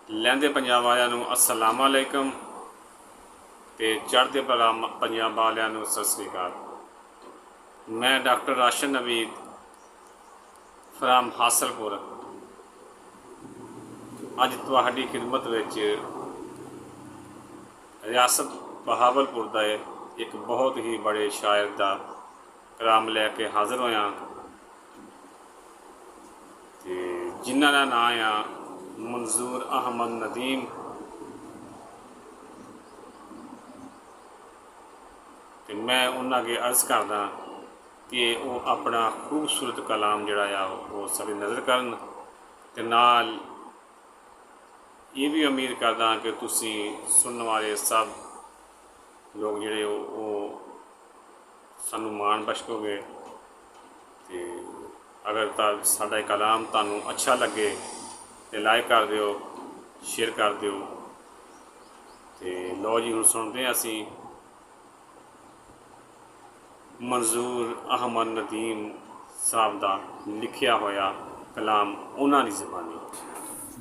लहंदे पंजाब वालियां नूं अस्सलाम वालेकुम ते चढ़दे पंजाब वालियां नूं सत श्री अकाल। मैं डॉक्टर राशिद नवीद फ्राम हासलपुर अज तुहाडी खिदमत विच रियासत बहावलपुर का एक बहुत ही बड़े शायर का कलाम लैके हाज़र होया ते जिन्हां दा नाम आ मंजूर अहमद नदीम। ते मैं उन्हां अगे अर्ज़ करदा कि वो अपना खूबसूरत कलाम जिहड़ा आ वो साडी नज़र करन ते नाल ये भी उम्मीद करदा कि तुसी सुनने वाले सब लोग जिहड़े वो सानू मान बख्शोगे। ते अगर साडा कलाम तुहानू अच्छा लगे तो लाइक कर दिओ, शेयर कर दिओ। ते लो जी हुण सुनते हैं असी मंजूर अहमद नदीम साहब का लिखिया होया कलाम उन्हां दी ज़बानी।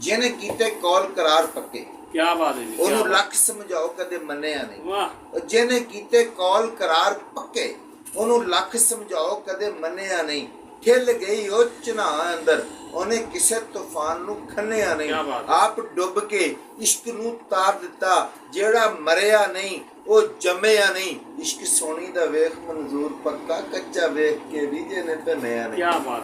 जिन्हें कीते कौल करार पक्के, क्या बात है जी, ओनू क्या लख समझाओ कदे मन्निया नहीं। वाह जिन्हें कीते कौल करार पक्के, ओनू लख समझाओ कदे मन्निया नहीं। ठिल गई ओ चना अंदर, ओने किसे तूफान नू खन्निया नहीं। क्या बात है। आप डुब के इश्क नू तार दिता, जेड़ा मरिया नहीं ओ जम्मिया नहीं। इश्क सोनी दा वेख मंजूर पक्का, कच्चा वेख के भी जिन्हें भनिया नहीं। क्या बात।